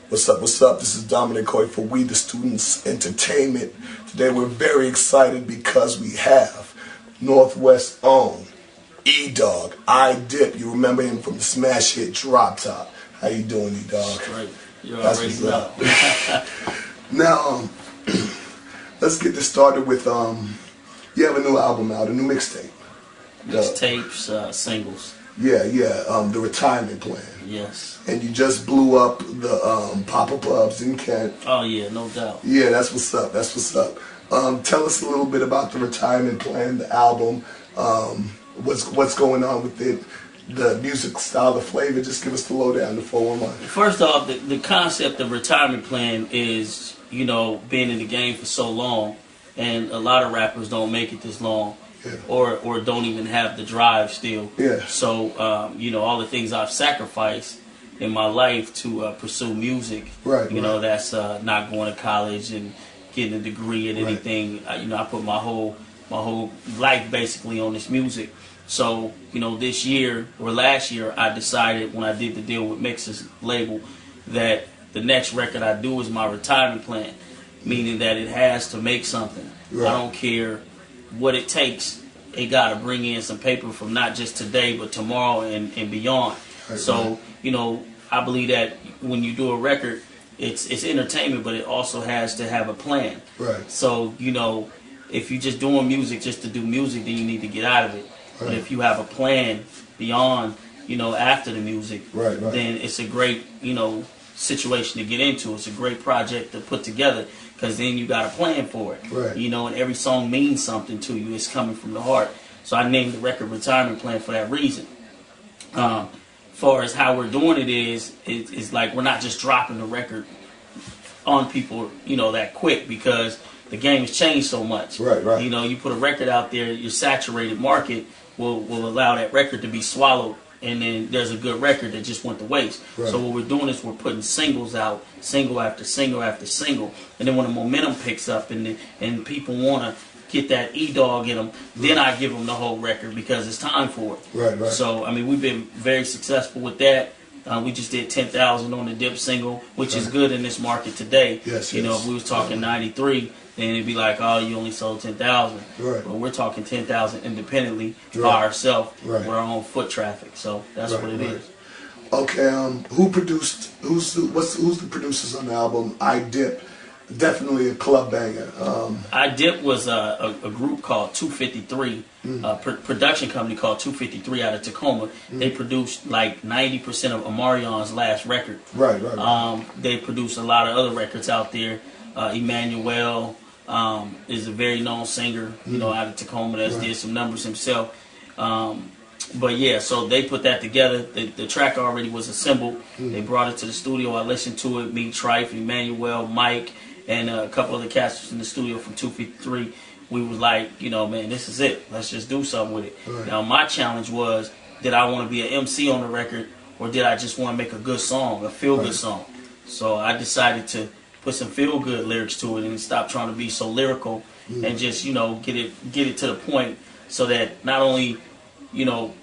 What's up, what's up? This is Dominic Hoyte for We the Students Entertainment. Today we're very excited because we have Northwest own E-Dawg, I Dip. You remember him from the smash hit Drop Top. How you doing, E-Dawg? Right. You already know. Now, let's get this started with, you have a new album out, a new mixtape. Mixtapes, singles. Yeah, the Retirement Plan. Yes. And you just blew up the Papa Pubs in Kent. Oh yeah, no doubt. Yeah, that's what's up. That's what's up. Tell us a little bit about the Retirement Plan, the album. What's going on with it, the music style, the flavor. Just give us the lowdown, the 411. First off, the concept of Retirement Plan is, you know, being in the game for so long, and a lot of rappers don't make it this long. Yeah. Or don't even have the drive still. Yeah. So you know, all the things I've sacrificed in my life to pursue music. Right. You know, that's not going to college and getting a degree at anything. You know, I put my whole life basically on this music. So you know, this year or last year, I decided when I did the deal with Mix's label that the next record I do is my retirement plan, meaning that it has to make something. Right. I don't care what it takes. It got to bring in some paper from not just today but tomorrow and beyond. Right. So you know, I believe that when you do a record, it's entertainment, but it also has to have a plan. Right. So you know, if you're just doing music just to do music, then you need to get out of it. Right. But if you have a plan beyond, you know, after the music, right. then it's a great, you know, situation to get into. It's a great project to put together, because then you got a plan for it. Right. You know, and every song means something to you. It's coming from the heart. So I named the record Retirement Plan for that reason. Far as how we're doing it is like we're not just dropping the record on people, you know, that quick, because the game has changed so much. Right. You know, you put a record out there, your saturated market will allow that record to be swallowed, and then there's a good record that just went to waste. Right. So what we're doing is we're putting singles out, single after single after single, and then when the momentum picks up and people want to get that E-Dawg in them, then I give them the whole record, because it's time for it. Right. So I mean, we've been very successful with that. We just did 10,000 on the Dip single, which is good in this market today. Yes. You know, if we was talking 93, then it'd be like, oh, you only sold 10,000. Right. But we're talking 10,000 independently by ourselves. Right. We're on foot traffic, so that's what it is. Okay. Who's the producers on the album? I Dip. Definitely a club banger. I Dip was a group called 253, production company called 253 out of Tacoma. They produced like 90% of Omarion's last record. Right. They produced a lot of other records out there. Emmanuel is a very known singer, you know, out of Tacoma that did some numbers himself. But yeah, so they put that together. The track already was assembled. They brought it to the studio. I listened to it. Me, Trife, Emmanuel, Mike, and a couple other cats in the studio from 253. We was like, you know, man, this is it. Let's just do something with it. Right. Now, my challenge was, did I want to be an MC on the record, or did I just want to make a good song, a feel-good song? So I decided to put some feel-good lyrics to it and stop trying to be so lyrical, and just, you know, get it to the point, so that not only, you know,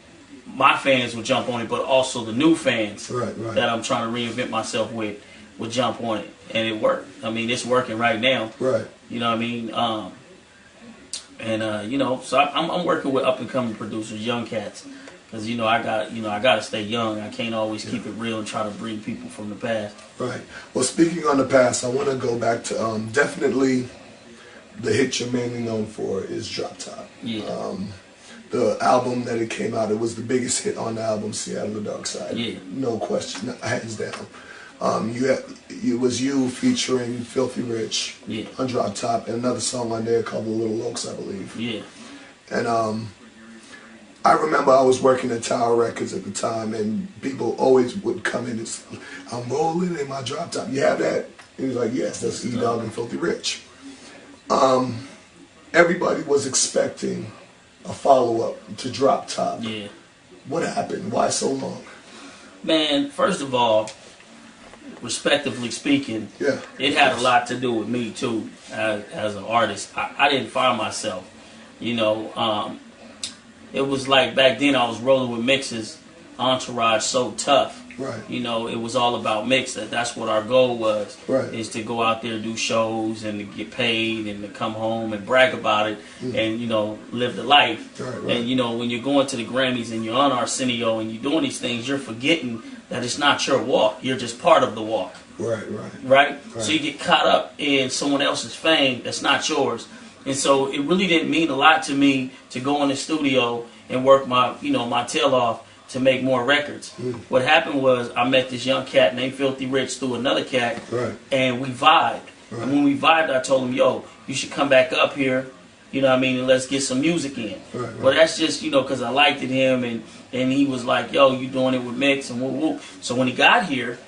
my fans would jump on it, but also the new fans that I'm trying to reinvent myself with would jump on it. And it worked. I mean, it's working right now. Right. You know what I mean? You know, so I'm working with up and coming producers, young cats, because you know I got to stay young. I can't always keep it real and try to bring people from the past. Right. Well, speaking on the past, I want to go back to definitely the hit you're mainly known for is Drop Top. Yeah. The album that it came out, it was the biggest hit on the album, Seattle the Dark Side. Yeah. No question, hands down. It was you featuring Filthy Rich on Drop Top, and another song on there called The Little Oaks, I believe. Yeah. And I remember I was working at Tower Records at the time, and people always would come in and say, I'm rolling in my Drop Top. You have that? And he was like, yes, that's E-Dawg and Filthy Rich. Everybody was expecting a follow-up to Drop Top. Yeah. What happened? Why so long? Man, first of all, respectively speaking, it had a lot to do with me too, as an artist. I didn't find myself, you know. It was like back then I was rolling with Mix's entourage so tough Right. You know, it was all about mix. That's what our goal was. Right. Is to go out there, do shows, and to get paid, and to come home and brag about it, and you know, live the life. Right. And you know, when you're going to the Grammys and you're on Arsenio and you're doing these things, you're forgetting that it's not your walk. You're just part of the walk. Right. So you get caught up in someone else's fame that's not yours. And so it really didn't mean a lot to me to go in the studio and work my tail off to make more records. What happened was I met this young cat named Filthy Rich through another cat, and we vibed. And when we vibed, I told him, yo, you should come back up here, you know what I mean, and let's get some music in. Well, that's just, you know, because I liked him, and he was like, yo, you doing it with Mix, and whoop, whoop. So when he got here,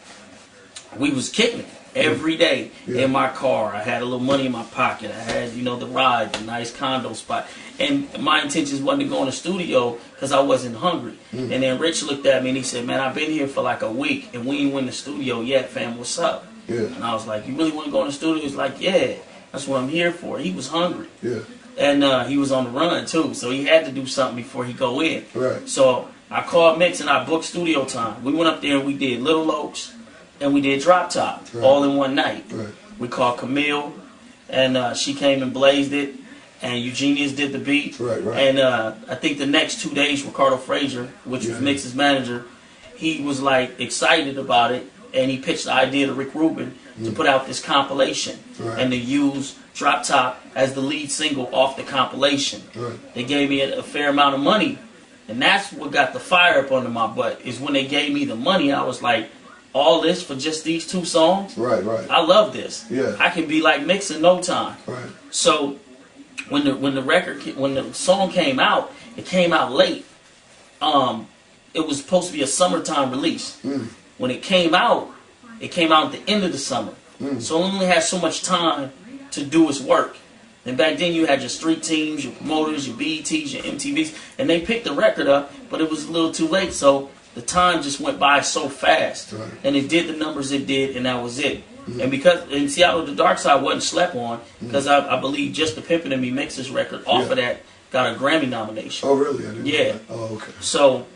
we was kicking it every day in my car. I had a little money in my pocket. I had, you know, the ride, the nice condo spot. And my intentions wasn't to go in the studio because I wasn't hungry. And then Rich looked at me and he said, man, I've been here for like a week and we ain't went in the studio yet, fam. What's up? And I was like, you really want to go in the studio? He's like, yeah, that's what I'm here for. He was hungry. And he was on the run too. So he had to do something before he go in. So I called Mix and I booked studio time. We went up there and we did Little Oaks and we did Drop Top all in one night. We called Camille and she came and blazed it. And Eugenius did the beat. And I think the next 2 days, Ricardo Frazier, which was Mix's manager, he was like excited about it. And he pitched the idea to Rick Rubin to put out this compilation and to use Drop Top as the lead single off the compilation. They gave me a fair amount of money. And that's what got the fire up under my butt, is when they gave me the money, I was like, all this for just these 2 songs? I love this. I can be like Mix in no time. So when the song came out, it came out late. It was supposed to be a summertime release. When it came out at the end of the summer. So it only had so much time to do its work. And back then you had your street teams, your promoters, your BETs, your MTVs, and they picked the record up, but it was a little too late. So the time just went by so fast. And it did the numbers it did, and that was it. And because in Seattle, The Dark Side wasn't slept on, because I believe Just the Pimpin' in Me Mix's record off of that got a Grammy nomination. Oh, really? I didn't know that. Oh, okay. So,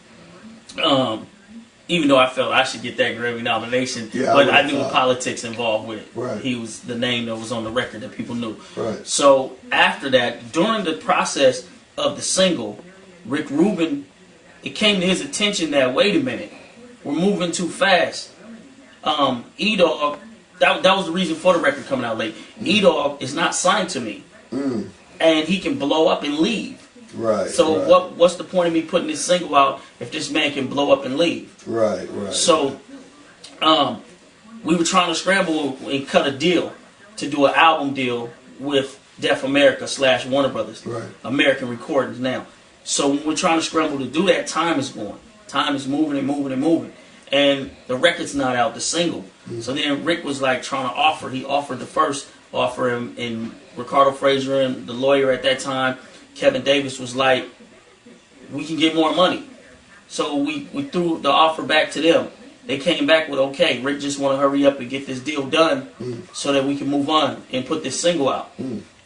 even though I felt I should get that Grammy nomination, but I knew the politics involved with it. He was the name that was on the record that people knew. So after that, during the process of the single, Rick Rubin, it came to his attention that, wait a minute, we're moving too fast. E-Dawg, that was the reason for the record coming out late. E-Dawg is not signed to me. And he can blow up and leave. So what's the point of me putting this single out if this man can blow up and leave? So we were trying to scramble and cut a deal to do an album deal with Def America / Warner Brothers, American Recordings now. So when we're trying to scramble to do that, time is going. Time is moving and moving and moving. And the record's not out, the single. So then Rick was like trying to offer. He offered the first offer, and Ricardo Frazier and the lawyer at that time, Kevin Davis, was like, we can get more money. So we threw the offer back to them. They came back with, okay, Rick just want to hurry up and get this deal done so that we can move on and put this single out.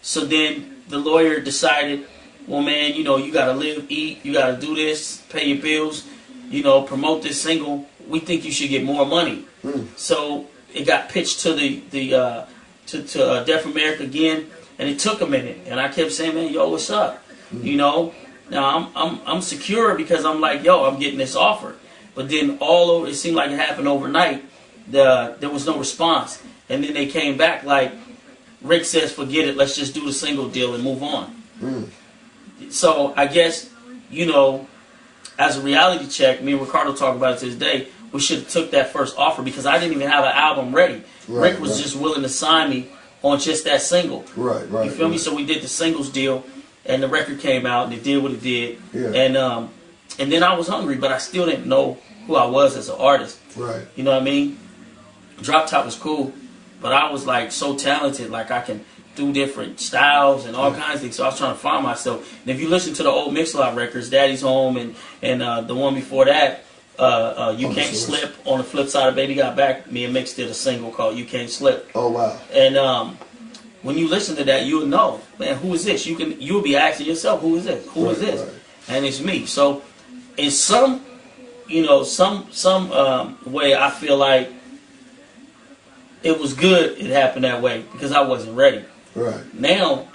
So then the lawyer decided, well, man, you know, you got to live, eat, you got to do this, pay your bills, you know, promote this single. We think you should get more money. So it got pitched to to Def America again, and it took a minute. And I kept saying, man, yo, what's up? You know, now I'm secure because I'm like, yo, I'm getting this offer. But then all over, it seemed like it happened overnight. There was no response, and then they came back like, Rick says, forget it, let's just do the single deal and move on. So I guess, you know, as a reality check, me and Ricardo talk about it to this day, we should have took that first offer because I didn't even have an album ready. Rick was just willing to sign me on just that single. You feel me? So we did the singles deal, and the record came out, and it did what it did. And then I was hungry, but I still didn't know who I was as an artist. You know what I mean? Drop Top was cool, but I was like so talented, like I can do different styles and all kinds of things. So I was trying to find myself. And if you listen to the old Mix-a-Lot records, Daddy's Home and the one before that, You Can't Slip, on the flip side of Baby Got Back, me and Mix did a single called You Can't Slip. Oh, wow. And when you listen to that, you'll know, man, who is this? You'll be asking yourself, who is this? Who is this? And it's me. So in some you know, some way I feel like it was good it happened that way because I wasn't ready. Right. Now,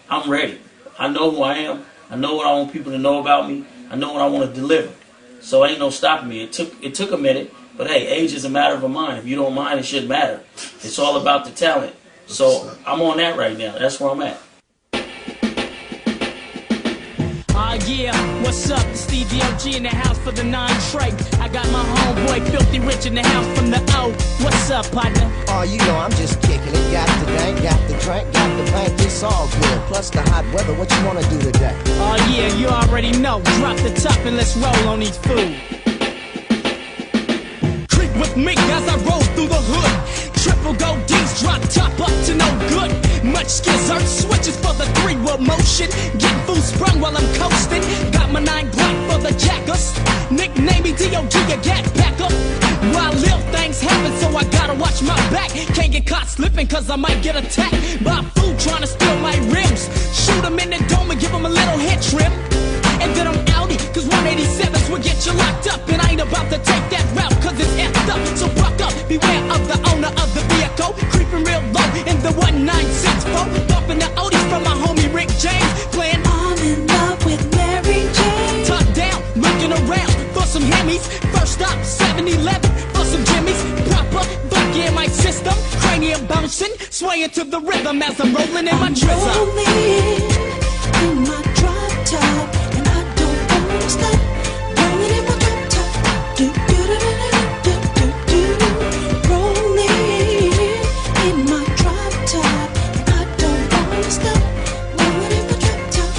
I'm ready. I know who I am. I know what I want people to know about me. I know what I want to deliver. So ain't no stopping me. It took a minute, but hey, age is a matter of a mind. If you don't mind, it shouldn't matter. It's all about the talent. So I'm on that right now. That's where I'm at. Yeah, what's up? It's Stevie OG in the house for the 9 tray. I got my homeboy Filthy Rich in the house from the O. What's up, partner? Oh, you know, I'm just kicking it. Got the dank, got the drink, got the bank. It's all good. Plus the hot weather. What you wanna do today? Oh yeah, you already know. Drop the top and let's roll on these food. Creep with me as I roll through the hood. Triple gold D's, drop top up to no good. Much skizzard, switches for the 3-wheel motion. Getting food sprung while I'm coasting. Got my 9 Glock for the jackers. Nickname me D.O.G. a gat packer. While little things happen, so I gotta watch my back. Can't get caught slipping cause I might get attacked by food trying to steal my rims. Shoot them in the dome and give them a little head trim. And then I'm outie, cause 187s will get you locked up. And I ain't about to take that route cause it's effed up. So buck up, beware of the owner of the vehicle. Creeping real low in the 1964. Bumping the oldies from my homie Rick James. Playing I'm in love with Mary Jane. Top down, looking around for some Hemis. First stop, 7-Eleven for some Jimmys. Proper, funky in my system. Cranium bouncing, swaying to the rhythm as I'm rolling in my drizzer. Rolling in my drop top. Stop rolling in my drop top. Do do do do do do do. Rolling in my drop top, and I don't wanna stop rolling in my drop top.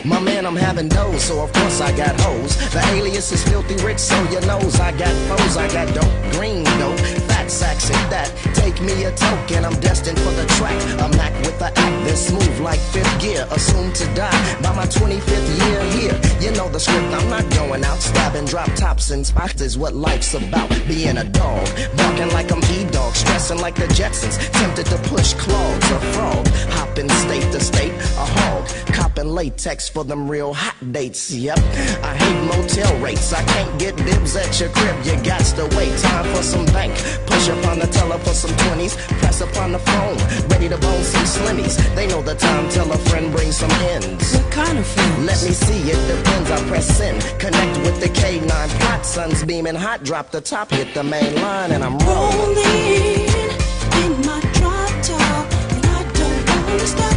My man, I'm having those, so of course I got hoes. The alias is Filthy Rich, so you knows I got foes. I got dope, green dope, fat sacks at that. Take me a token, I'm destined for the track. A Mac with the act that's smooth like 5th gear. Assumed to die by my 25th year here. You know the script, I'm not going out stabbing drop tops and spots is what life's about. Being a dog, barking like I'm E-Dawg, stressing like the Jetsons. Tempted to push clogs, a frog, hopping state to state, a hog, copping latex for them real hot dates. Yep, I hate motel rates. I can't get dibs at your crib. You got to wait. Time for some bank. Push up on the teller for some 20s. Press up on the phone, ready to bone some slimmies. They know the time. Tell a friend, bring some ends. What kind of friends? Let me see. It depends. I press send. Connect with the K9 plot. Sun's beaming hot. Drop the top. Hit the main line, and I'm rolling. Rolling in my drop top, and I don't wanna stop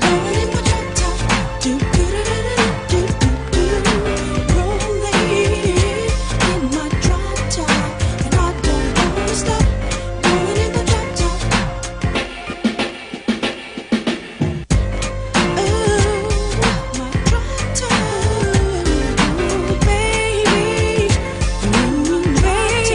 rolling in my drop top. Do do do do do do do. Rolling in my drop top, and I don't wanna stop rolling in my drop top. Ooh, my drop top, baby. Ooh, baby.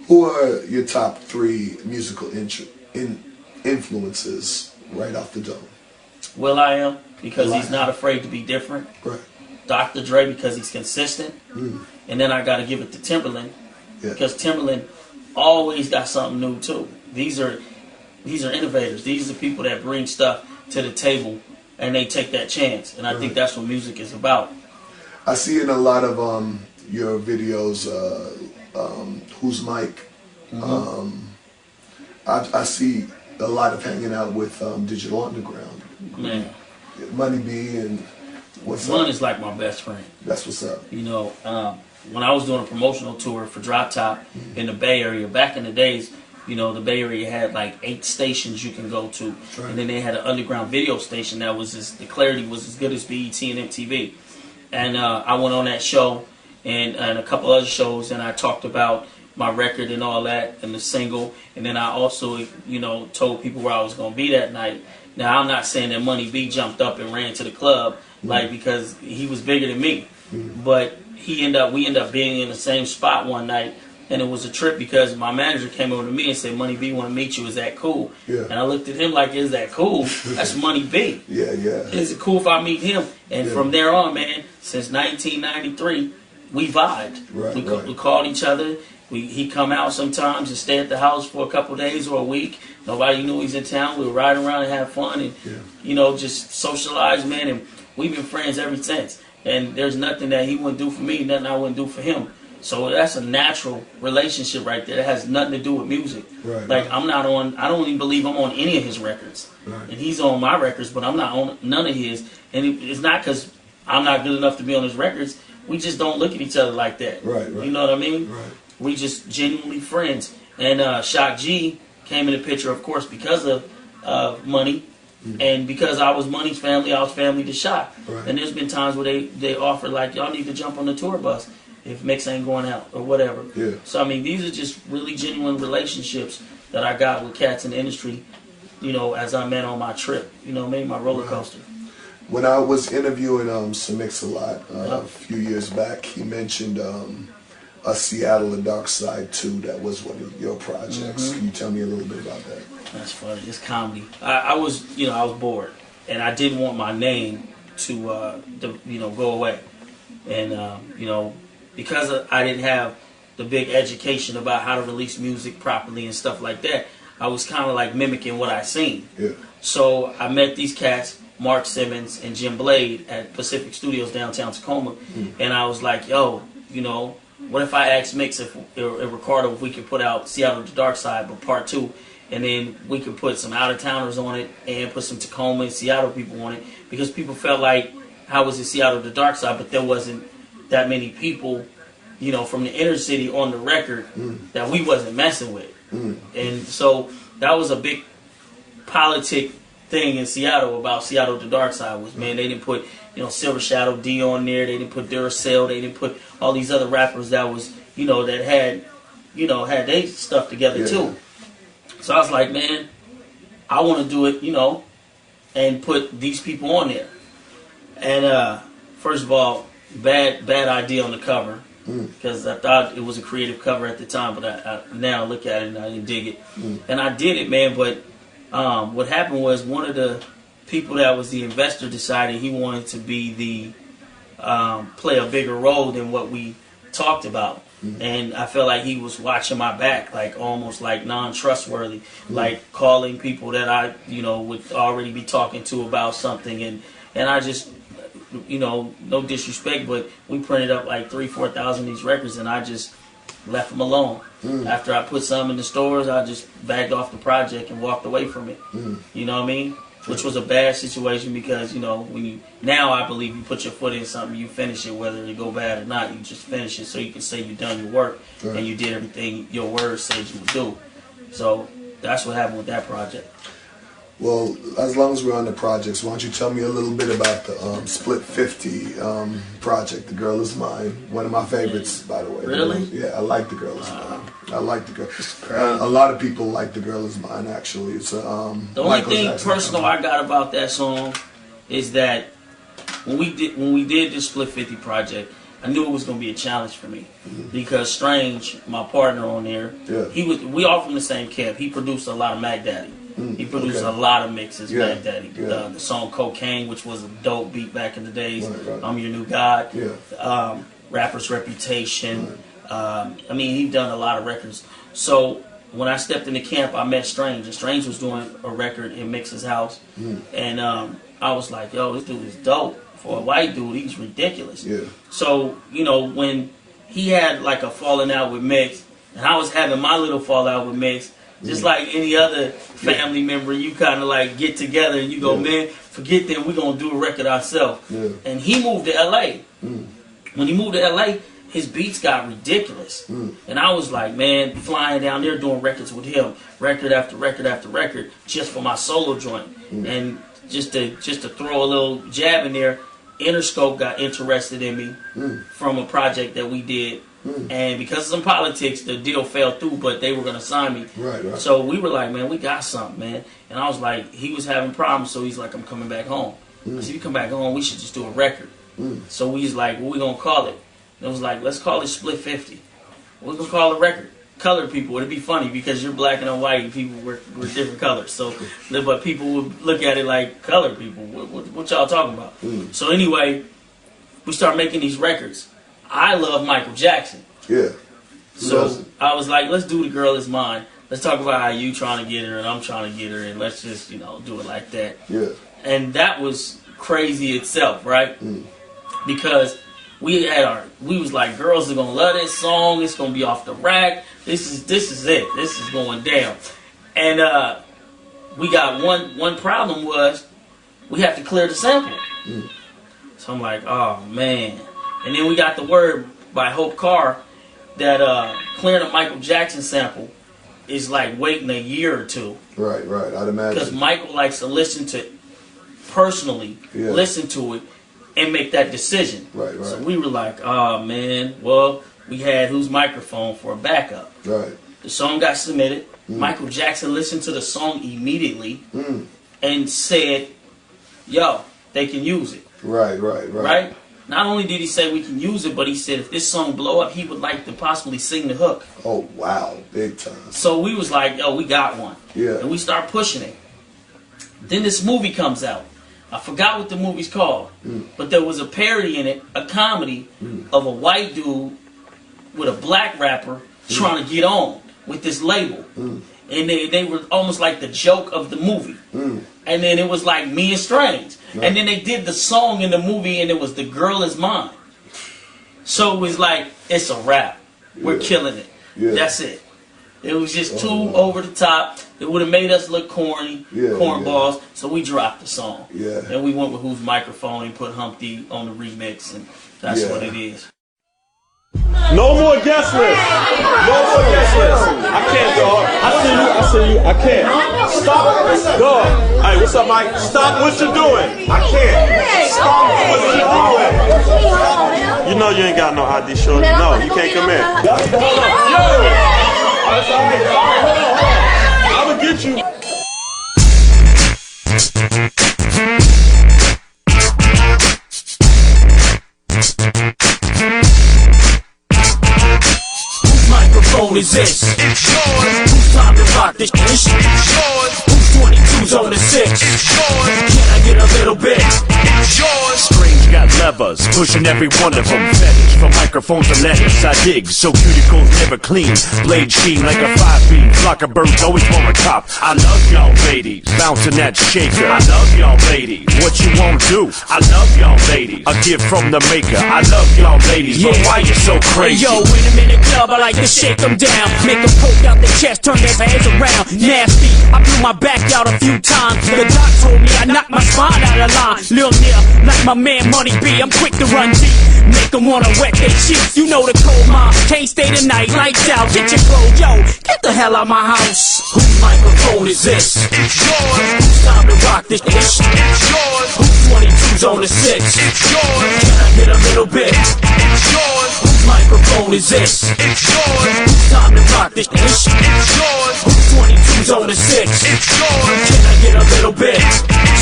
Who are your top 3 musical influences right off the dome? Will I Am, because he's not afraid to be different. Right. Dr. Dre, because he's consistent. And then I got to give it to Timberland, because Timberland always got something new too. These are innovators. These are people that bring stuff to the table and they take that chance. And I think that's what music is about. I see in a lot of your videos, Who's Mike? I see a lot of hanging out with Digital Underground. Man, Money B and what's Mun up? is like my best friend. That's what's up. You know, when I was doing a promotional tour for Drop Top in the Bay Area, back in the days, you know, the Bay Area had like 8 stations you can go to. Right. And then they had an underground video station that was the clarity was as good as BET and MTV. And I went on that show and a couple other shows, and I talked about my record and all that and the single. And then I also, you know, told people where I was going to be that night. Now, I'm not saying that Money B jumped up and ran to the club, like, because he was bigger than me. But we ended up being in the same spot one night, and it was a trip because my manager came over to me and said, Money B want to meet you, is that cool? Yeah. And I looked at him like, is that cool? That's Money B. Yeah. Is it cool if I meet him? And from there on, man, since 1993, we vibed. We called each other. He come out sometimes and stay at the house for a couple of days or a week. Nobody knew he's in town. We would ride around and have fun and, just socialize, man. And we've been friends ever since. And there's nothing that he wouldn't do for me, nothing I wouldn't do for him. So that's a natural relationship right there. It has nothing to do with music. I'm not on, I don't even believe I'm on any of his records. And he's on my records, but I'm not on none of his. And it's not because I'm not good enough to be on his records. We just don't look at each other like that. You know what I mean? We just genuinely friends. And Shock G came in the picture, of course, because of Money. And because I was Money's family, I was family to Shock. And there's been times where they offered, like, y'all need to jump on the tour bus if Mix ain't going out or whatever. So, I mean, these are just really genuine relationships that I got with cats in the industry, as I met on my trip, my roller coaster. When I was interviewing Sir Mix-a-Lot a few years back, he mentioned a Seattle The Dark Side 2 that was one of your projects. Can you tell me a little bit about that? That's funny. It's comedy. I was bored, and I didn't want my name to go away, and because I didn't have the big education about how to release music properly and stuff like that, I was kind of like mimicking what I seen. So I met these cats, Mark Simmons and Jim Blade, at Pacific Studios downtown Tacoma, and I was like, yo, what if I asked Mix or Ricardo if we could put out Seattle The Dark Side, but part 2, and then we could put some out-of-towners on it and put some Tacoma and Seattle people on it, because people felt like, how was it Seattle The Dark Side, but there wasn't that many people, from the inner city on the record that we wasn't messing with. And so that was a big politic thing in Seattle about Seattle The Dark Side was, man, they didn't put, Silver Shadow D on there, they didn't put Duracell, they didn't put all these other rappers that was, that had, had they stuff together too. So I was like, man, I want to do it, and put these people on there. And first of all, bad idea on the cover, because I thought it was a creative cover at the time, but I now look at it and I didn't dig it. And I did it, man, but what happened was one of the people that was the investor decided he wanted to be the play a bigger role than what we talked about. And I felt like he was watching my back, like almost like non-trustworthy, like calling people that I, would already be talking to about something. And I just, no disrespect, but we printed up like 3,000-4,000 of these records, and I just left them alone. After I put some in the stores, I just bagged off the project and walked away from it. You know what I mean? Which was a bad situation because, now I believe you put your foot in something, you finish it, whether it go bad or not, you just finish it so you can say you done your work and you did everything your word said you would do. So that's what happened with that project. Well, as long as we're on the projects, why don't you tell me a little bit about the Split 50 project, The Girl Is Mine. One of my favorites, by the way. Really? Yeah, I like The Girl Is Mine. I like The Girl. A lot of people like The Girl Is Mine, actually. It's the only thing personal I got about that song is that when we did this Split 50 project, I knew it was going to be a challenge for me because Strange, my partner on there, we all from the same camp. He produced a lot of Mac Daddy. He produced a lot of mixes, Mac Daddy. The song Cocaine, which was a dope beat back in the days. I'm Your New God. Rapper's Reputation. I mean, he done a lot of records. So when I stepped into camp, I met Strange. And Strange was doing a record in Mix's house. And I was like, yo, this dude is dope. For a white dude, he's ridiculous. So, when he had like a falling out with Mix, and I was having my little fallout with Mix, just like any other family member, you kind of like get together and you go, man, forget them, we're going to do a record ourselves. And he moved to L.A. When he moved to L.A., his beats got ridiculous. And I was like, man, flying down there doing records with him, record after record after record, just for my solo joint. And just to throw a little jab in there, Interscope got interested in me from a project that we did. And because of some politics, the deal fell through, but they were going to sign me. So we were like, man, we got something, man. And I was like, he was having problems, so he's like, I'm coming back home. I said, you come back home, we should just do a record. So we was like, what we going to call it? And it was like, let's call it Split 50. What we going to call the record? Colored people. It'd be funny because you're black and I'm white and people were different colors. So, but people would look at it like, colored people, what y'all talking about? So anyway, we started making these records. I love Michael Jackson. Yeah. So I was like, let's do The Girl Is Mine. Let's talk about how you trying to get her and I'm trying to get her, and let's just, you know, do it like that. Yeah. And that was crazy itself, right? Because we was like, girls are gonna love this song. It's gonna be off the rack. This is it. This is going down. And we got one problem was we have to clear the sample. So I'm like, oh man. And then we got the word by Hope Carr that clearing a Michael Jackson sample is like waiting a year or two. Right, I'd imagine. Because Michael likes to listen to it and make that decision. Right. So we were like, oh man, well, we had Whose Microphone for a backup. Right. The song got submitted. Michael Jackson listened to the song immediately and said, yo, they can use it. Right. Not only did he say we can use it, but he said if this song blow up, he would like to possibly sing the hook. Oh, wow. Big time. So we was like, yo, we got one. Yeah. And we start pushing it. Then this movie comes out. I forgot what the movie's called. But there was a parody in it, a comedy, of a white dude with a black rapper trying to get on with this label. And they were almost like the joke of the movie. And then it was like Me and Strange. And then they did the song in the movie and it was The Girl Is Mine. So it was like, it's a rap. We're killing it. That's it. It was just too over the top. It would have made us look corny, cornballs. So we dropped the song. And we went with Whose Microphone and put Humpty on the remix, and that's what it is. No more guest list. No more guest list. I can't, dog. I see you. I can't. Stop. Dog. Hey, what's up, Mike? Stop what you're doing. I can't. Stop what you're doing. You know you ain't got no ID, shorty. No, you can't come in. Hold on. Yo. All right, hold on. I'm gonna get you. Microphone is this? It's yours. Who's time to rock this? It's yours. Who's 22's on the 6? It's yours. Can I get a little bit? It's yours. Strange got levers, pushing every one of them. Fetish for microphones and letters. I dig, so cuticles never clean. Blade sheen like a 5-beam. Flock of birds always want a cop. I love y'all ladies, bouncing that shaker. I love y'all ladies, what you won't do? I love y'all ladies, a gift from the maker. I love y'all ladies, but why you so crazy? Yo, in a minute club, I like to shake them down. Make them poke out their chest, turn their heads around. Nasty, I blew my back out a few times. The doc told me I knocked my spine out of line. Lil Nip, like my man Money B, I'm quick to run deep. Make them wanna wet their cheeks. You know the cold mom, can't stay the night. Lights out, get your clothes, yo, get the hell out my house. Whose microphone is this? It's yours. Who's time to rock this? It's yours. Who's 22's on the 6? It's yours. Can I get a little bit? It's yours. Whose microphone is this? It's yours. Who's time to rock this? It's yours. Who's 22's on the 6? It's yours. Can I get a little bit?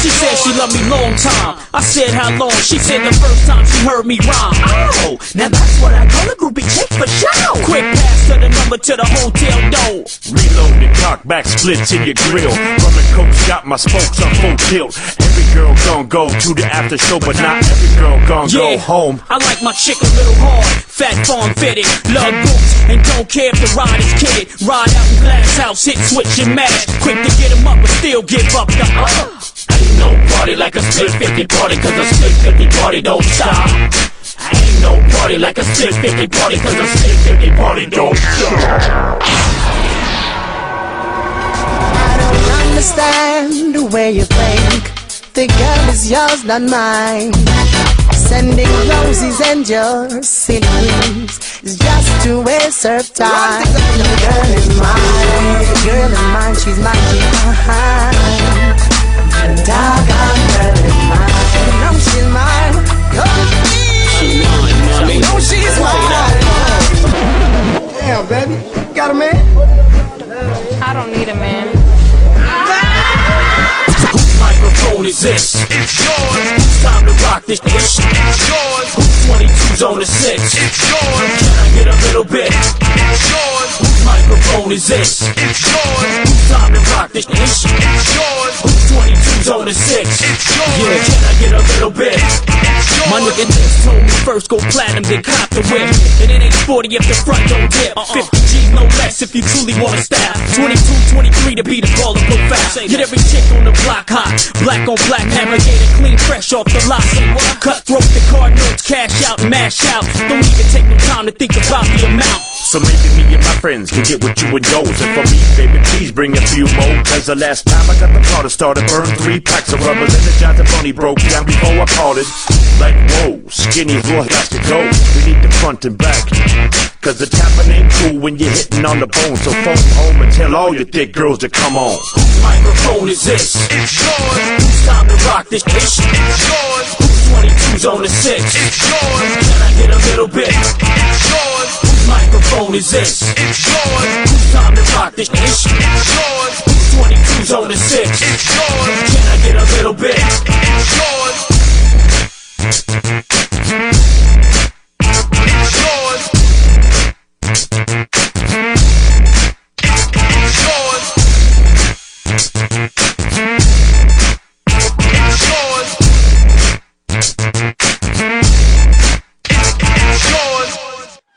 She said she loved me long time. I said how long? She said the first time she heard me rhyme. Oh, now that's what I call a groupie chick for show. Quick pass to the number to the hotel door. Reloaded, cock back splits in your grill. Rum and coke got my spokes on full tilt. Every girl gon' go to the after show, but not every girl gon' go home. I like my chick a little hard, fat farm fitted, love boots, and don't care if the ride is kidded. Ride out in glass house, hit switch and mash. Quick to get him up, but still give up the Ain't no party like a split 50 party, cause a split 50 party don't stop. Ain't no party like a split 50 party, cause a split 50 party don't stop. I don't understand the way you think. The girl is yours, not mine. Sending roses and your silly rings is just to waste her time. The girl is mine, the girl is mine, she's my divine. E-Dawg On girl is mine. You know she's mine. She's mine, you know she's mine. Damn, baby, got a man? I don't need a man. Whose microphone is this? It's yours. Who's time to rock this? It's yours. Who's 22's on the 6? It's yours. Can I get a little bit? It's yours. Whose microphone is this? It's yours. Who's time to rock this? It's yours. Who's 22's 22's on the 6. Yeah, can I get a little bit? My nigga just told me first go platinum, then cop the whip. And it ain't 40 if the front don't dip. 50 G's no less if you truly wanna style. 22, 23 to be the ball and go fast. Get every chick on the block hot. Black on black, navigator clean, fresh off the lot. Cutthroat the card notes, cash out and mash out. Don't even take no time to think about the amount. So maybe me and my friends can get with you and yours. And for me, baby, please bring a few more. Cause the last time I got the car to start, it burned 3 packs of rubbers. And the Johnson Bunny broke down before I called it. Like, whoa, skinny boy got to go. We need the front and back. Cause the tapping ain't cool when you're hitting on the bone. So phone home and tell all your thick girls to come on. Whose microphone is this? It's yours. Who's time to rock this bitch? It's yours. Who's 22's on the 6? It's yours. Can I get a little bit? It's yours. Whose microphone is this? It's yours. Who's time to rock this bitch? It's yours. Who's 22's on the 6? It's yours. Can I get a little bit? It's yours. It's yours.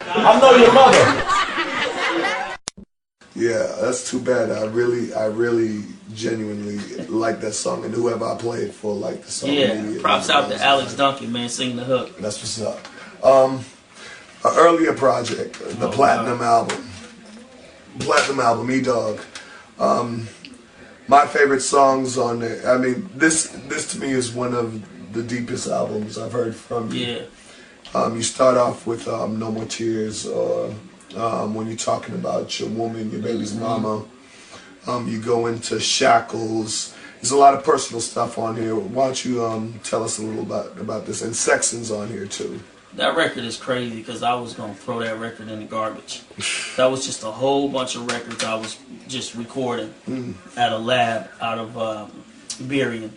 I know your mother. Yeah, that's too bad. I really genuinely like that song, and whoever I played for liked the song. Yeah, props out to Alex Duncan, man, singing the hook. That's what's up. An earlier project, the Platinum album. Platinum album, E-Dawg. My favorite songs on there. I mean, this to me is one of the deepest albums I've heard from you. Yeah. You start off with No More Tears, or when you're talking about your woman, your baby's mama. You go into Shackles. There's a lot of personal stuff on here. Why don't you tell us a little about this? And Sexton's on here too. That record is crazy because I was going to throw that record in the garbage. That was just a whole bunch of records I was just recording at a lab out of Berrien,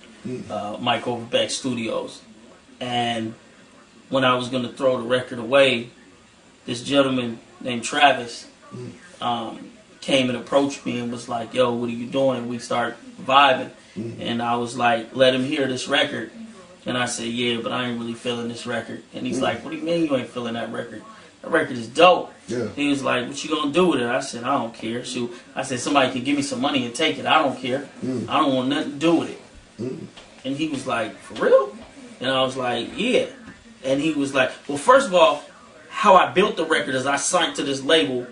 Mike Overbeck Studios. And when I was going to throw the record away, this gentleman named Travis came and approached me and was like, yo, what are you doing? And we start vibing. And I was like, let him hear this record. And I said, yeah, but I ain't really feeling this record. And he's like, what do you mean you ain't feeling that record? That record is dope. Yeah. He was like, what you gonna do with it? I said, I don't care. Shoot. I said, somebody can give me some money and take it. I don't care. I don't want nothing to do with it. And he was like, for real? And I was like, yeah. And he was like, well, first of all, how I built the record is I signed to this label,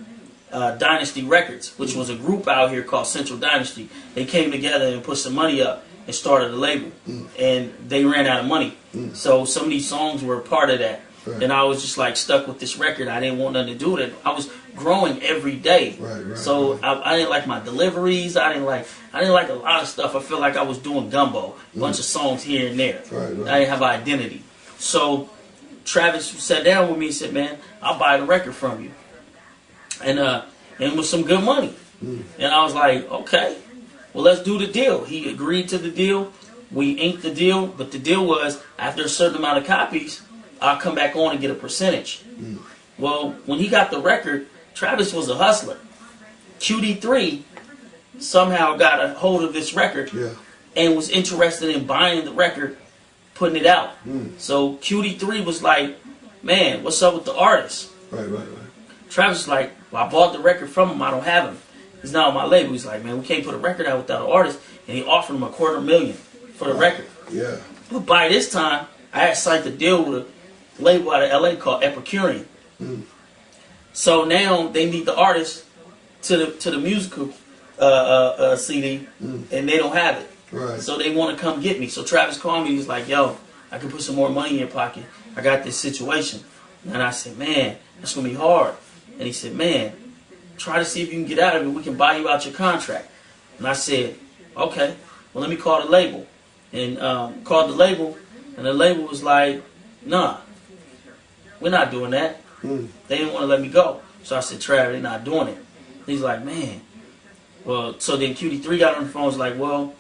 Dynasty Records, which was a group out here called Central Dynasty. They came together and put some money up and started a label. And they ran out of money. So some of these songs were a part of that. Right. And I was just like stuck with this record. I didn't want nothing to do with it. I was growing every day. So I didn't like my deliveries. I didn't like a lot of stuff. I felt like I was doing gumbo. A bunch of songs here and there. I didn't have an identity. So Travis sat down with me and said, man, I'll buy the record from you. And with some good money. And I was like, okay, well, let's do the deal. He agreed to the deal. We inked the deal. But the deal was, after a certain amount of copies, I'll come back on and get a percentage. Well, when he got the record, Travis was a hustler. QD3 somehow got a hold of this record and was interested in buying the record, putting it out. So QD3 was like, man, what's up with the artist? Travis was like, well, I bought the record from him. I don't have him. He's not on my label. He's like, man, we can't put a record out without an artist. And he offered him $250,000 for the record. But by this time, I had signed a deal with a label out of LA called Epicurean. So now they need the artist to the musical CD, and they don't have it. So they want to come get me. So Travis called me. He's like, yo, I can put some more money in your pocket. I got this situation. And I said, man, that's going to be hard. And he said, man, try to see if you can get out of it. We can buy you out your contract. And I said, okay, well, let me call the label. And called the label, and the label was like, nah, we're not doing that. They didn't want to let me go. So I said, Trav, they're not doing it. He's like, man. Well, so then QD3 got on the phone, was like, well,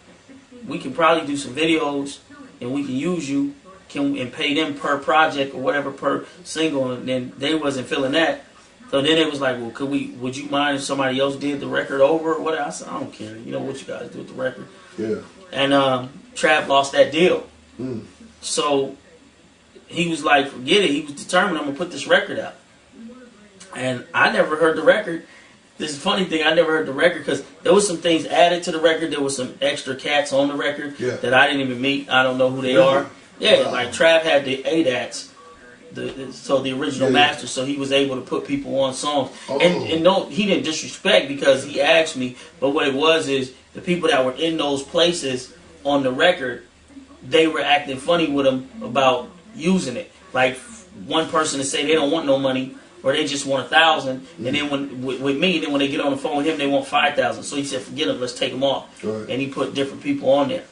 we can probably do some videos, and we can use you and pay them per project or whatever per single. And then they wasn't feeling that. So then it was like, well, would you mind if somebody else did the record over or whatever? I said, I don't care. You know what you guys do with the record. And Trav lost that deal. So he was like, forget it. He was determined, I'm going to put this record out. And I never heard the record. This is a funny thing, I never heard the record because there was some things added to the record. There was some extra cats on the record that I didn't even meet. I don't know who they are. Yeah, like Trav had the ADATs, the original master, so he was able to put people on songs. And no, he didn't disrespect because he asked me, but what it was is the people that were in those places on the record, they were acting funny with him about using it. Like one person to say they don't want no money, or they just want 1,000, and then when with me, then when they get on the phone with him, they want 5,000. So he said, forget them, let's take them off. Right. And he put different people on there.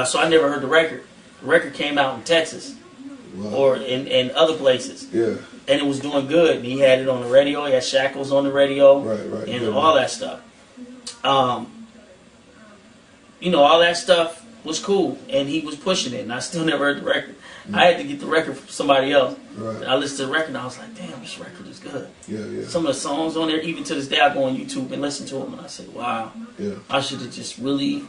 So I never heard the record. The record came out in Texas, or in other places. Yeah. And it was doing good. And he had it on the radio. He had Shackles on the radio, and all that stuff. You know, all that stuff was cool, and he was pushing it, and I still never heard the record. I had to get the record from somebody else. Right. I listened to the record and I was like, damn, this record is good. Some of the songs on there, even to this day, I go on YouTube and listen to them and I say, wow, I should have just really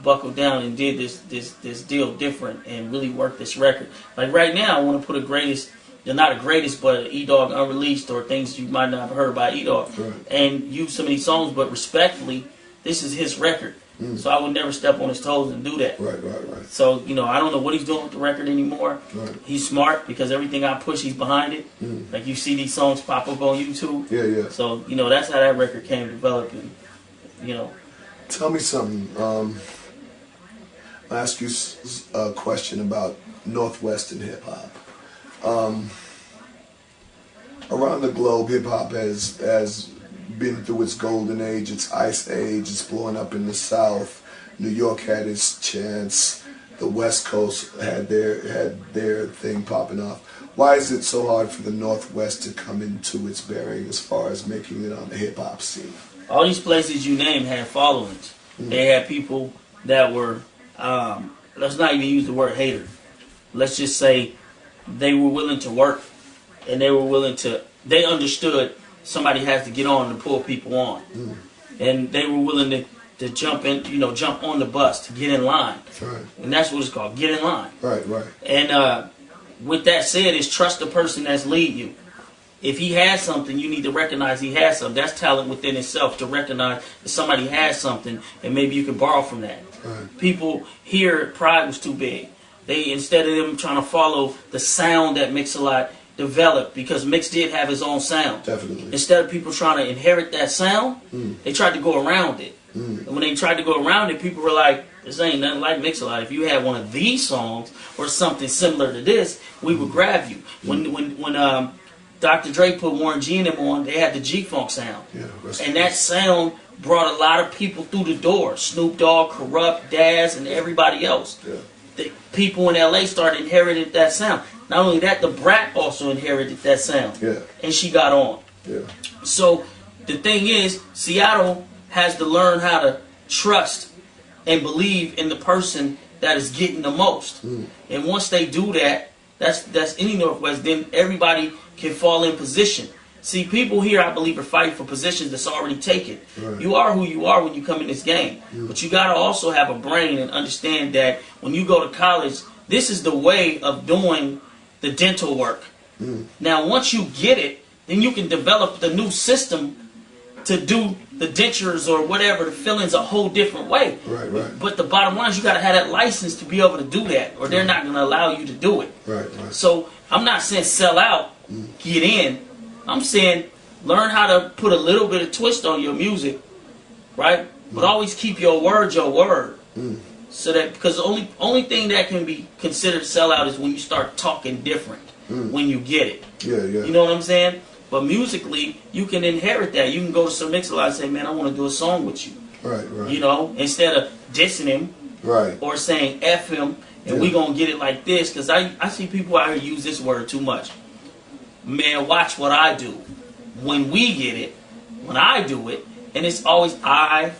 buckled down and did this deal different and really worked this record. Like right now, I want to put a greatest, not a greatest, but an E-Dawg unreleased or things you might not have heard by E-Dawg, and use some of these songs, but respectfully, this is his record. So I would never step on his toes and do that. Right. So, you know, I don't know what he's doing with the record anymore. He's smart because everything I push, he's behind it. Like you see these songs pop up on YouTube. So, you know, that's how that record came developing, you know. Tell me something. I'll ask you a question about Northwestern hip-hop. Around the globe, hip-hop has been through its golden age, its ice age. It's blowing up in the South. New York had its chance. The West Coast had their thing popping off. Why is it so hard for the Northwest to come into its bearing as far as making it on the hip hop scene? All these places you named had followings. They had people that were, let's not even use the word hater. Let's just say they were willing to work, and they were willing to. They understood somebody has to get on to pull people on, and they were willing to jump in, you know, jump on the bus to get in line, and that's what it's called, get in line. Right. And with that said, is trust the person that's leading you. If he has something, you need to recognize he has something. That's talent within itself, to recognize that somebody has something, and maybe you can borrow from that. People here, pride was too big. They, instead of them trying to follow the sound that Mix-a-Lot developed, because Mix did have his own sound. Definitely. Instead of people trying to inherit that sound, they tried to go around it. And when they tried to go around it, people were like, this ain't nothing like Mix-a-Lot. If you had one of these songs or something similar to this, we would grab you. When Dr. Dre put Warren G and them on, they had the G-Funk sound. And that sound brought a lot of people through the door. Snoop Dogg, Corrupt, Daz, and everybody else. The people in LA started inheriting that sound. Not only that, the Brat also inherited that sound. And she got on. So the thing is, Seattle has to learn how to trust and believe in the person that is getting the most. And once they do that, that's any Northwest, then everybody can fall in position. See, people here, I believe, are fighting for positions that's already taken. You are who you are when you come in this game. But you got to also have a brain and understand that when you go to college, this is the way of doing the dental work. Now, once you get it, then you can develop the new system to do the dentures or whatever, the fillings, a whole different way. But the bottom line is you got to have that license to be able to do that, or they're not going to allow you to do it. So I'm not saying sell out, get in. I'm saying learn how to put a little bit of twist on your music, right? But always keep your word. So that, because the only thing that can be considered sellout is when you start talking different, when you get it. You know what I'm saying? But musically, you can inherit that. You can go to Sir Mix-a-Lot and say, man, I want to do a song with you. You know, instead of dissing him or saying F him and we going to get it like this. Because I see people out here use this word too much. Man, watch what I do. When we get it, when I do it, and it's always I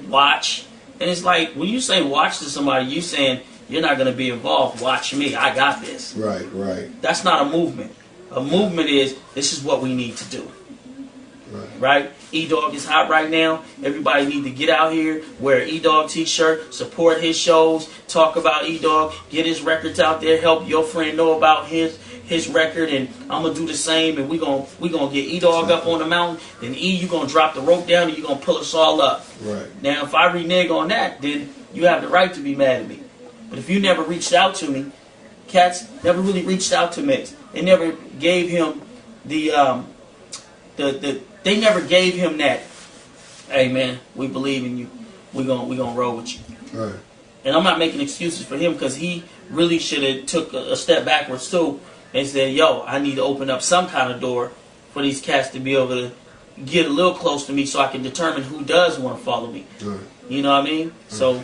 watch. And it's like, when you say watch to somebody, you saying, you're not going to be involved. Watch me. I got this. That's not a movement. A movement is, this is what we need to do. Right? E-Dawg is hot right now. Everybody need to get out here, wear an E-Dawg t-shirt, support his shows, talk about E-Dawg, get his records out there, help your friend know about his record, and I'm gonna do the same, and we gonna get E-Dawg up on the mountain, then E, you gonna drop the rope down and you gonna pull us all up. Right. Now if I renege on that, then you have the right to be mad at me. But if you never reached out to me, cats never really reached out to Mix. They never gave him they never gave him that, hey man, we believe in you. We gonna roll with you. Right. And I'm not making excuses for him, because he really should have took a step backwards too and said, yo, I need to open up some kind of door for these cats to be able to get a little close to me so I can determine who does want to follow me. Right. You know what I mean? So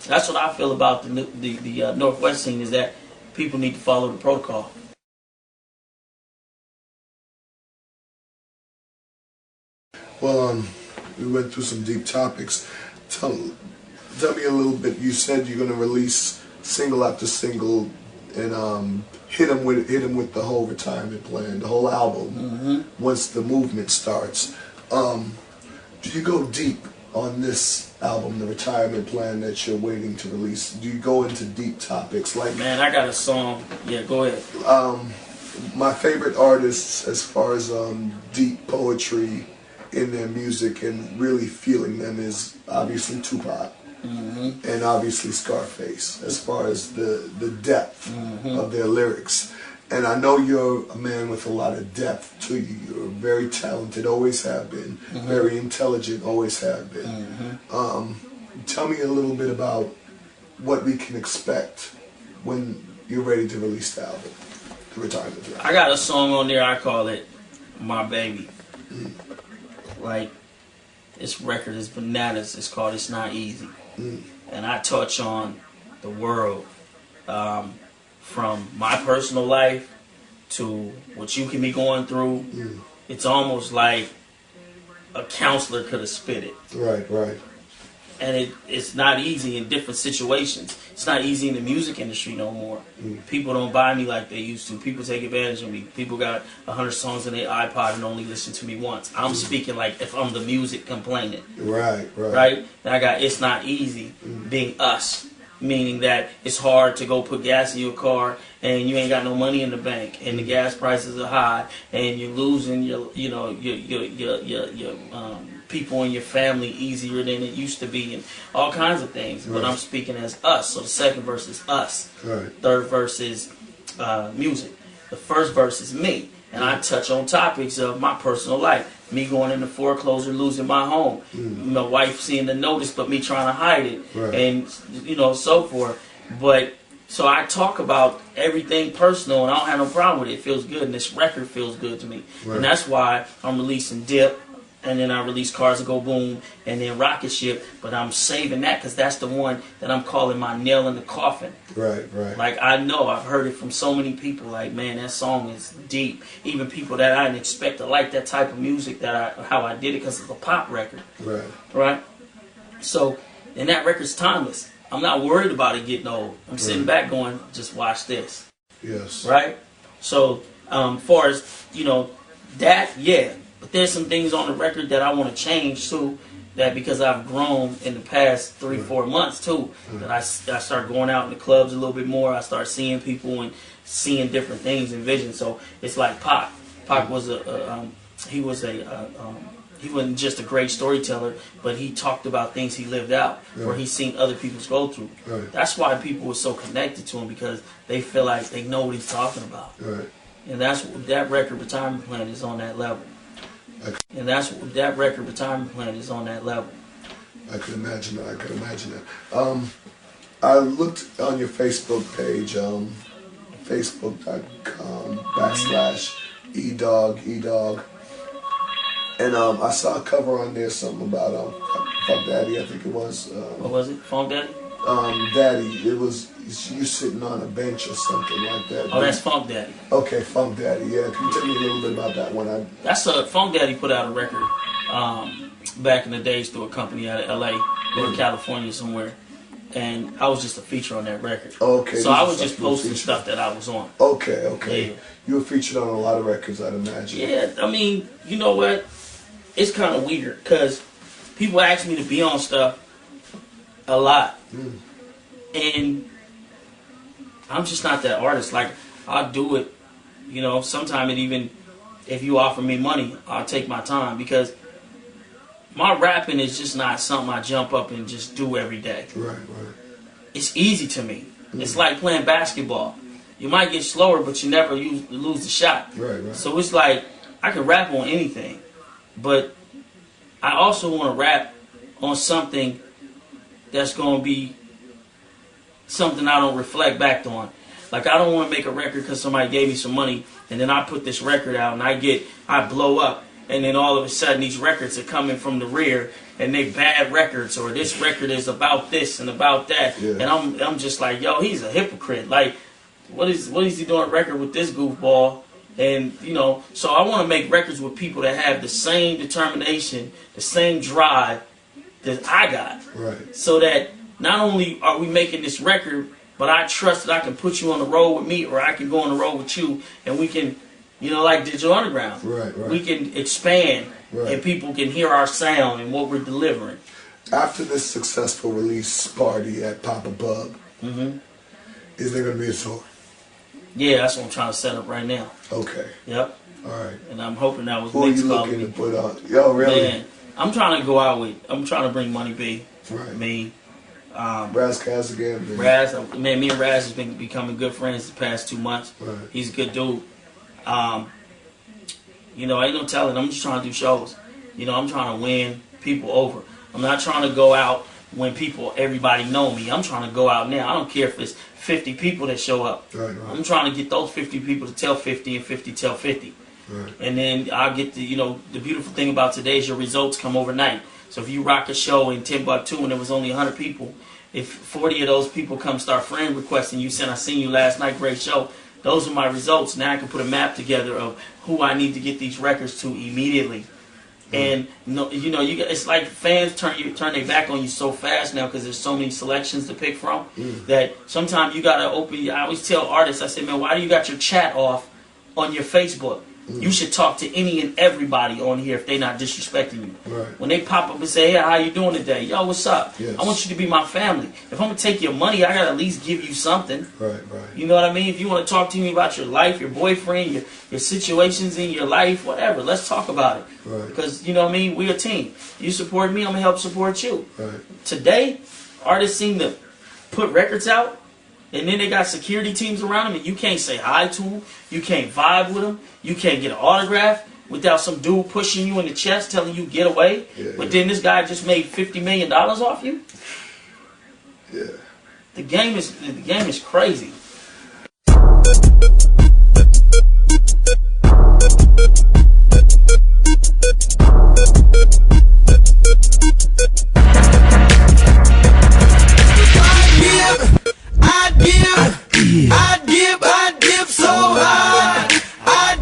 that's what I feel about the Northwest scene, is that people need to follow the protocol. Well, we went through some deep topics. Tell me a little bit. You said you're going to release single after single, and hit him with the whole retirement plan, the whole album. Once the movement starts, do you go deep on this album, the retirement plan that you're waiting to release? Do you go into deep topics like? Man, I got a song. Yeah, go ahead. My favorite artists, as far as deep poetry in their music and really feeling them, is obviously Tupac and obviously Scarface, as far as the depth of their lyrics. And I know you're a man with a lot of depth to you. You're very talented, always have been, very intelligent, always have been. Tell me a little bit about what we can expect when you're ready to release the album, the retirement plan. I got a song on there, I call it My Baby. Like, this record is bananas. It's called It's Not Easy. And I touch on the world, from my personal life to what you can be going through. It's almost like a counselor could have spit it. Right. And it's not easy in different situations. It's not easy in the music industry no more. People don't buy me like they used to. People take advantage of me. People got 100 songs in their iPod and only listen to me once. I'm speaking like if I'm the music complainant. Right. And I got It's Not Easy being us. Meaning that it's hard to go put gas in your car and you ain't got no money in the bank and the gas prices are high and you're losing your people in your family easier than it used to be, and all kinds of things. But I'm speaking as us. So the second verse is us. Third verse is music. The first verse is me. And I touch on topics of my personal life. Me going into foreclosure, losing my home. My wife seeing the notice, but me trying to hide it. And, so forth. But, so I talk about everything personal, and I don't have no problem with it. It feels good, and this record feels good to me. And that's why I'm releasing Dip. And then I release Cars That Go Boom, and then Rocket Ship. But I'm saving that because that's the one that I'm calling my nail in the coffin. Right. Like, I know, I've heard it from so many people. Like, man, that song is deep. Even people that I didn't expect to like that type of music, how I did it, because it's a pop record. Right. So, and that record's timeless. I'm not worried about it getting old. I'm sitting back going, just watch this. Yes. Right. So, far as that, yeah. But there's some things on the record that I want to change too, that because I've grown in the past 3-4 months too, that I start going out in the clubs a little bit more. I start seeing people and seeing different things and visions. So it's like Pac. Pac was he wasn't just a great storyteller, but he talked about things he lived out, where he's seen other people's go through. That's why people were so connected to him, because they feel like they know what he's talking about. And that record retirement plan is on that level. That record retirement plan is on that level. I could imagine that. I looked on your Facebook page, facebook.com/E-Dawg, and I saw a cover on there, something about Funk Daddy, I think it was. What was it? Funk Daddy? Daddy. It was you sitting on a bench or something like that. Oh, that's Funk Daddy. Okay, Funk Daddy. Yeah, can you tell me a little bit about that one? That's Funk Daddy put out a record back in the days through a company out of LA or California somewhere, and I was just a feature on that record. Okay. So I was just posting stuff that I was on. Okay. Yeah. You were featured on a lot of records, I'd imagine. Yeah, I mean, you know what? it's kind of weird because people ask me to be on stuff a lot, and I'm just not that artist. Like, I'll do it, you know. Sometimes it even, if you offer me money, I'll take my time because my rapping is just not something I jump up and just do every day. Right. It's easy to me. It's like playing basketball. You might get slower, but you never lose the shot. Right. So it's like I can rap on anything, but I also want to rap on something that's going to be something I don't reflect back on. Like, I don't want to make a record because somebody gave me some money and then I put this record out and I blow up, and then all of a sudden these records are coming from the rear and they bad records, or this record is about this and about that. Yeah. And I'm just like, yo, he's a hypocrite. Like, what is he doing a record with this goofball? And, you know, so I want to make records with people that have the same determination, the same drive that I got. Right. So that not only are we making this record, but I trust that I can put you on the road with me, or I can go on the road with you, and we can, you know, like Digital Underground. Right. We can expand, and people can hear our sound and what we're delivering. After this successful release party at Papa Bub, is there going to be a tour? Yeah, that's what I'm trying to set up right now. Okay. Yep. All right. And I'm hoping that was Who are you looking to put on? Yo, really? Man, I'm trying to go out with, I'm trying to bring Money B. Right. Me. Raz Cass again. Raz, man, me and Raz has been becoming good friends the past 2 months. Right. He's a good dude. You know, ain't no telling. I'm just trying to do shows. You know, I'm trying to win people over. I'm not trying to go out when everybody know me. I'm trying to go out now. I don't care if it's 50 people that show up. Right. I'm trying to get those 50 people to tell 50 and 50 tell 50. Right. And then I'll get the beautiful thing about today is your results come overnight. So if you rock a show in Timbuktu and there was only 100 people, if 40 of those people come start friend requesting you, saying, I seen you last night, great show, those are my results. Now I can put a map together of who I need to get these records to immediately. And it's like fans turn their back on you so fast now because there's so many selections to pick from that sometimes you gotta open. I always tell artists, I say, man, why do you got your chat off on your Facebook? You should talk to any and everybody on here if they're not disrespecting you. Right. When they pop up and say, hey, how you doing today? Yo, what's up? Yes. I want you to be my family. If I'm going to take your money, I got to at least give you something. Right. You know what I mean? If you want to talk to me about your life, your boyfriend, your situations in your life, whatever, let's talk about it. Right. Because, you know what I mean? We're a team. You support me, I'm going to help support you. Right. Today, artists seem to put records out, and then they got security teams around them, and you can't say hi to them. You can't vibe with them. You can't get an autograph without some dude pushing you in the chest telling you get away. But then this guy just made $50 million off you. Yeah. The game is crazy. I'd give so hard. I'd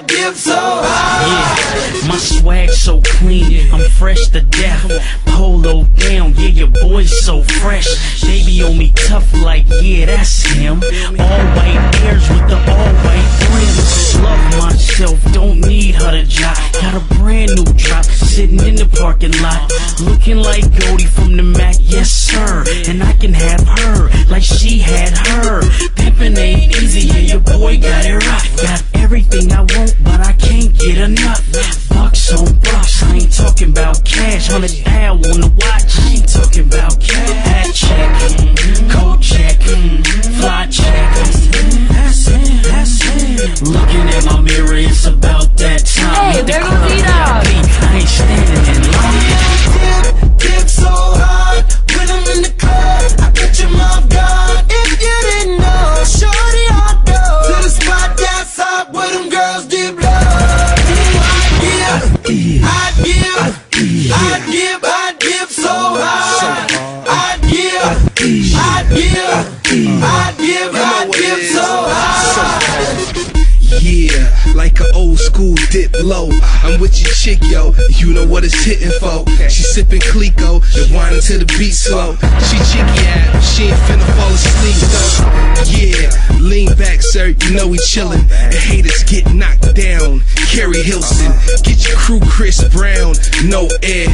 give so hard. Yeah, my swag so clean, I'm fresh to death. Polo down, yeah, your boy's so fresh. They be on me tough like, yeah, that's him. All white airs with the all white rims. Love myself, don't need her to job. Got a brand new drop, sitting in the parking lot. Looking like Goldie from the Mac, yes sir. And I can have her, like she had her. Pimpin' ain't easy, yeah, your boy got it right. Got everything I want, but I can't get enough. Bucks on bucks, I ain't talking about cash. 100 thou on the watch, I ain't talking about cash. Hat check, coat check, fly check. That's it. Looking at my mirror, it's about that time. Hey, Hit the there club, goes E-Dawg. I ain't standing in line. Dip so hard when I'm in the club. I catch him off guard. If you didn't know, shorty, I'd go to the spot that's hot where them girls dip low. I'd give so hard. I'd give so hard. Yeah, like an old school dip low. I'm with your chick, yo. You know what it's hitting for. She sipping Clico and whining to the beat slow. She cheeky at, she ain't finna fall asleep though. Yeah, lean back, sir. You know we chillin'. And haters get knocked down Carrie Hilson. Get your crew Chris Brown, no air.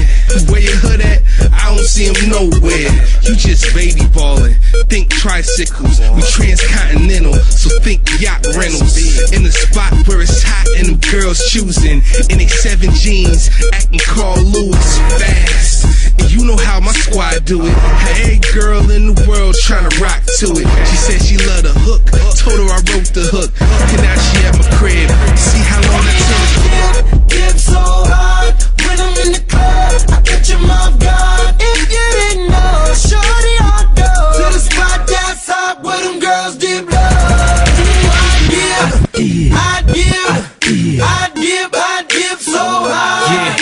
Where your hood at? I don't see him nowhere. You just baby ballin'. Think tricycles. We transcontinental, so think yacht rentals. In the spot where it's hot and them girls choosing. In they 7 jeans, acting Carl Lewis fast. And you know how my squad do it. Had every girl in the world tryna rock to it. She said she loved the hook. Told her I wrote the hook. And now she at my crib. See how long I took. Dip so hard when I'm in the club. I catch him off guard. If you didn't know, shorty, I'll go to the spot that's hot where them girls dip low. I dip so hard.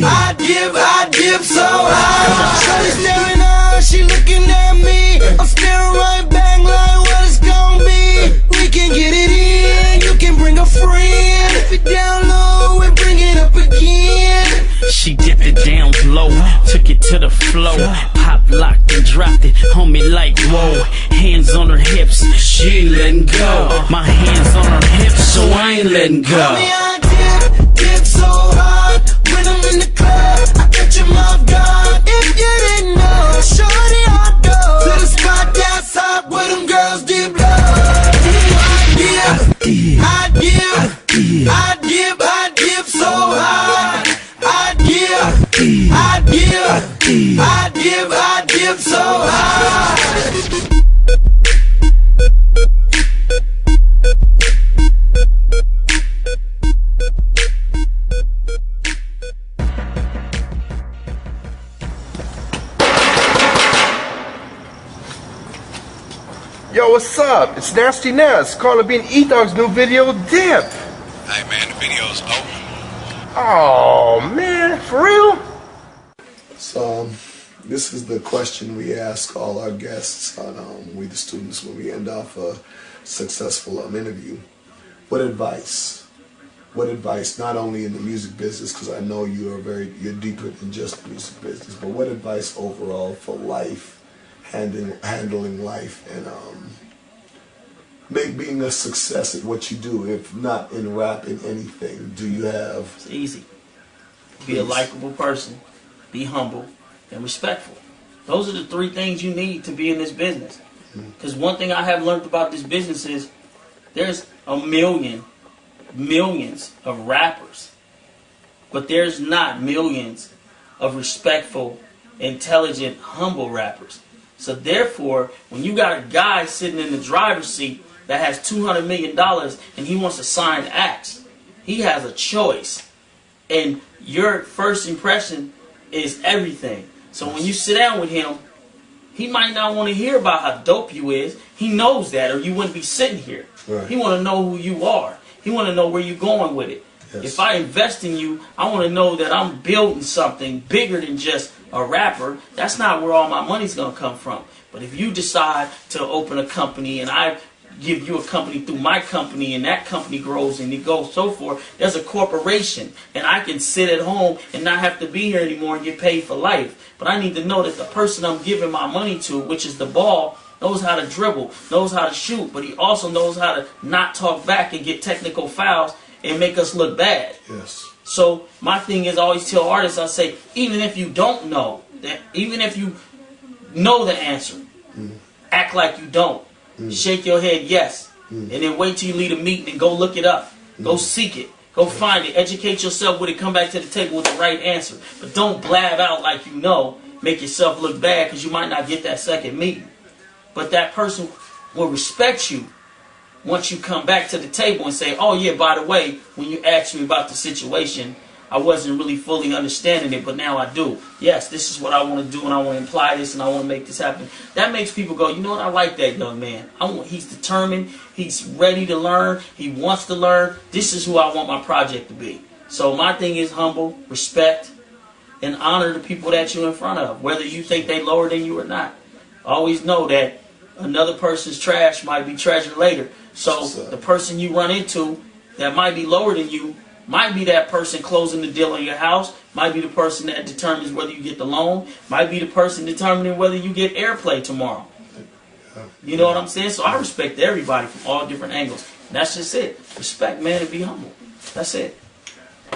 I dip so hard. Shorty staring out, she looking at me. I'm staring right back like what it's gonna be. We can get it in, you can bring a friend. If it down low and bring it up again. She dipped it down low, took it to the floor, pop locked and dropped it on me like whoa. Hands on her hips, she ain't letting go. My hands on her hips, so I ain't letting go. I dip so hard when I'm in the club. I catch him off guard. If you didn't know, shorty, I'll go to the spot that's hot where them girls dip low. I dip so hard. I dip so hard. Yo, what's up? It's Nasty Nas, calling being E-Dawg's new video, Dip. Hey man, the video's over. Oh man, for real? So, this is the question we ask all our guests on We the Students when we end off a successful interview. What advice, not only in the music business, because I know you're deeper than just the music business, but what advice overall for life, handling life, and being a success at what you do, if not in rap, in anything, do you have? It's easy. Be a likable person, be humble, and respectful. Those are the 3 things you need to be in this business. Because one thing I have learned about this business is there's millions of rappers, but there's not millions of respectful, intelligent, humble rappers. So therefore, when you got a guy sitting in the driver's seat that has $200 million and he wants to sign acts, he has a choice. And your first impression is everything. So when you sit down with him, he might not want to hear about how dope you is. He knows that, or you wouldn't be sitting here. Right. He want to know who you are. He want to know where you're going with it. Yes. If I invest in you, I want to know that I'm building something bigger than just a rapper. That's not where all my money's going to come from. But if you decide to open a company and I give you a company through my company and that company grows and it goes so forth, there's a corporation and I can sit at home and not have to be here anymore and get paid for life. But I need to know that the person I'm giving my money to, which is the ball, knows how to dribble, knows how to shoot, but he also knows how to not talk back and get technical fouls and make us look bad. Yes. So my thing is, I always tell artists, I say, even if you don't know, even if you know the answer, act like you don't. Shake your head yes, and then wait till you leave a meeting and go look it up. Go seek it. Go find it. Educate yourself with it. Come back to the table with the right answer. But don't blab out like you know. Make yourself look bad because you might not get that second meeting. But that person will respect you once you come back to the table and say, oh yeah, by the way, when you asked me about the situation, I wasn't really fully understanding it, but now I do. Yes, this is what I want to do, and I want to imply this, and I want to make this happen. That makes people go, you know what, I like that young man. He's determined. He's ready to learn. He wants to learn. This is who I want my project to be. So my thing is humble, respect, and honor the people that you're in front of, whether you think they lower than you or not. Always know that another person's trash might be treasure later. So the person you run into that might be lower than you might be that person closing the deal on your house, might be the person that determines whether you get the loan, might be the person determining whether you get airplay tomorrow. You know what I'm saying? So I respect everybody from all different angles. And that's just it. Respect, man, and be humble. That's it.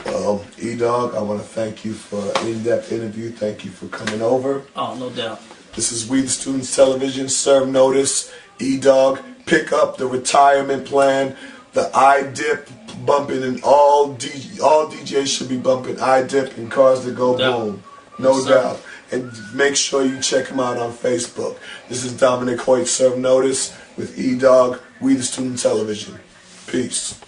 Well, E-Dawg, I want to thank you for an in-depth interview. Thank you for coming over. Oh, no doubt. This is We the Students Television. Serve notice. E-Dawg, pick up the retirement plan. The I-Dip bumping, and all DJs should be bumping I-Dip in cars that go boom. No doubt. And make sure you check him out on Facebook. This is Dominic Hoyte, Serve Notice with E-Dawg, We the Student Television. Peace.